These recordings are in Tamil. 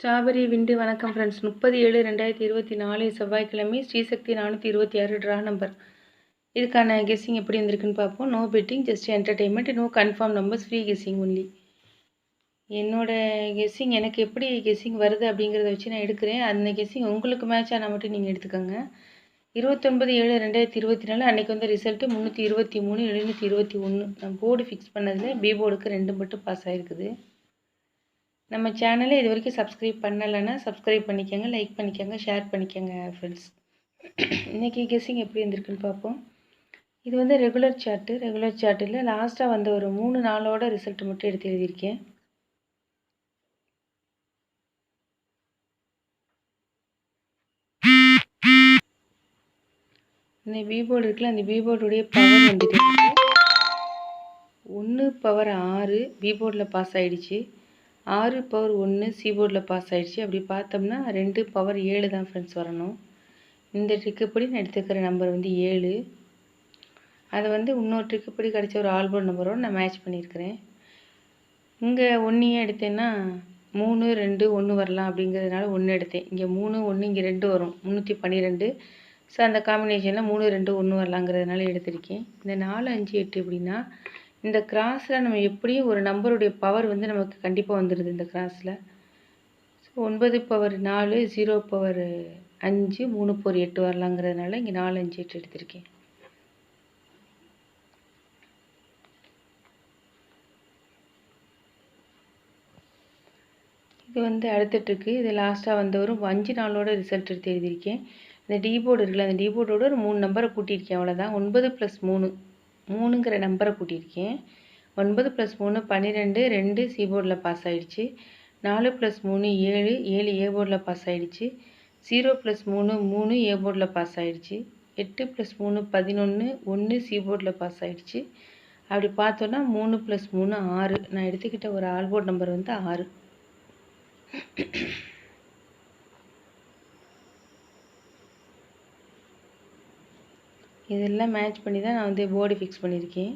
ஸ்ட்ராபெரி விண்டு வணக்கம் ஃப்ரெண்ட்ஸ். 30/7/2024 செவ்வாய்க்கிழமை ஸ்ரீசக்தி 426 ட்ரா நம்பர். இதுக்கான கெஸ்ஸிங் எப்படி இருந்திருக்குன்னு பார்ப்போம். No betting, just entertainment, no confirm numbers, free guessing only. என்னோட கெஸ்ஸிங் எனக்கு எப்படி கெஸ்ஸிங் வருது அப்படிங்கிறத வச்சு நான் எடுக்கிறேன். அந்த கெஸ்ஸிங் உங்களுக்கு மேட்ச் ஆனால் மட்டும் நீங்கள் எடுத்துக்கோங்க. 29/7/2024 அன்றைக்கி வந்து ரிசல்ட்டு 323 721. நான் போர்டு ஃபிக்ஸ் பண்ணதில் பி போர்டுக்கு 2 மட்டும் பாஸ் ஆகிருக்குது. நம்ம சேனலை இது வரைக்கும் சப்ஸ்கிரைப் பண்ணலைன்னா சப்ஸ்கிரைப் பண்ணிக்கோங்க, லைக் பண்ணிக்கோங்க, ஷேர் பண்ணிக்கோங்க ஃப்ரெண்ட்ஸ். இன்றைக்கி கெஸ்ஸிங் எப்படி இருந்திருக்குன்னு பார்ப்போம். இது வந்து ரெகுலர் சார்ட்டில் லாஸ்ட்டாக வந்த ஒரு 3 நாளோட ரிசல்ட் மட்டும் எடுத்து எழுதியிருக்கேன். இந்த பி போர்டு இருக்குல்ல, அந்த பி போர்டுடைய பவர் வந்துட்டு 1/6 பி போர்டில் பாஸ் ஆகிடுச்சு. 6/1 சி போர்டில் பாஸ் ஆகிடுச்சு. அப்படி பார்த்தோம்னா 2/7 தான் ஃப்ரெண்ட்ஸ் வரணும். இந்த ட்ரிக்குப்படி நான் எடுத்துக்கிற நம்பர் வந்து 7. அதை வந்து இன்னொரு ட்ரிக்குப்படி கிடச்ச ஒரு ஆல்போர்ட் நம்பரோடு நான் மேட்ச் பண்ணியிருக்கிறேன். இங்கே 1 எடுத்தேன்னா 3 2 1 வரலாம் அப்படிங்கிறதுனால 1 எடுத்தேன். இங்கே 3 1 இங்கே 2 வரும், 312. ஸோ அந்த காம்பினேஷனில் 3 2 1 வரலாங்கிறதுனால எடுத்திருக்கேன். இந்த 4 5 8 எப்படின்னா, இந்த கிராஸில் நம்ம எப்படியும் ஒரு நம்பருடைய பவர் வந்து நமக்கு கண்டிப்பாக வந்துடுது. இந்த கிராஸில் 9/4 0/5 3/8 வரலாங்கிறதுனால இங்கே 4 5 8 எடுத்திருக்கேன். இது வந்து அடுத்த ட்ரிக்கு. இது லாஸ்ட்டாக வந்த ஒரு 5 நாளோட ரிசல்ட் எடுத்து எழுதியிருக்கேன். இந்த டி போர்டு இருக்குல்ல, அந்த டி போர்டோட ஒரு 3 நம்பரை கூட்டியிருக்கேன், அவ்வளோதான். 9 + 3 3ங்கிற நம்பரை கூட்டியிருக்கேன். 9 + 3 12 2 சி போர்டில் பாஸ் ஆகிடுச்சு. 4 + 3 7 7 ஏ போர்டில் பாஸ் ஆகிடுச்சு. 0 + 3 3 ஏ போர்டில் பாஸ் ஆகிடுச்சு. 8 + 3 11 1 சி போர்டில் பாஸ் ஆகிடுச்சு. அப்படி பார்த்தோன்னா 3 + 3 6. நான் எடுத்துக்கிட்ட ஒரு ஆல்போர்ட் நம்பர் வந்து 6. இதெல்லாம் மேட்ச் பண்ணி தான் நான் வந்து போர்டு ஃபிக்ஸ் பண்ணியிருக்கேன்.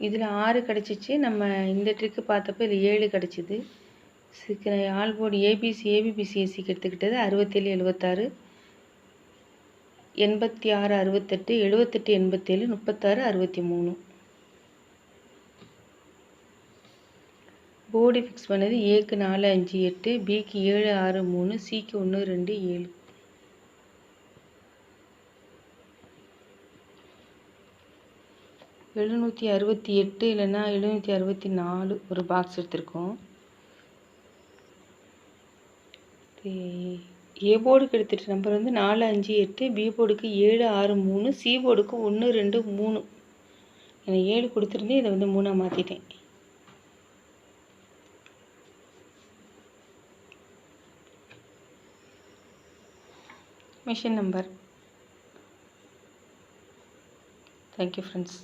இதில் 6 கிடச்சிச்சு. நம்ம இந்த ட்ரிக்கு பார்த்தப்போ இதில் 7 கிடச்சிது. ஆல்போர்டு ஏபிபிசிஎஸ்சிக்கு எடுத்துக்கிட்டது 67 76 86 68 78 87 36 63. போர்டு ஃபிக்ஸ் பண்ணது ஏக்கு 4 5 8, பிக்கு 7 6 3, சிக்கு 1 2 7. எழுநூற்றி 68 இல்லைன்னா 764 ஒரு பாக்ஸ் எடுத்திருக்கோம். ஏ போர்டுக்கு எடுத்துகிட்ட நம்பர் வந்து 4 5 8, பி போர்டுக்கு 7 6 3, சி போர்டுக்கு 1 2 3. எனக்கு 7 கொடுத்துருந்தேன், இதை வந்து 3ஆக மாற்றிட்டேன். Machine number. Thank you friends.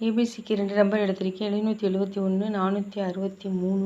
ஏபிசிக்கு 2 நம்பர் எடுத்திருக்கேன். 771 463.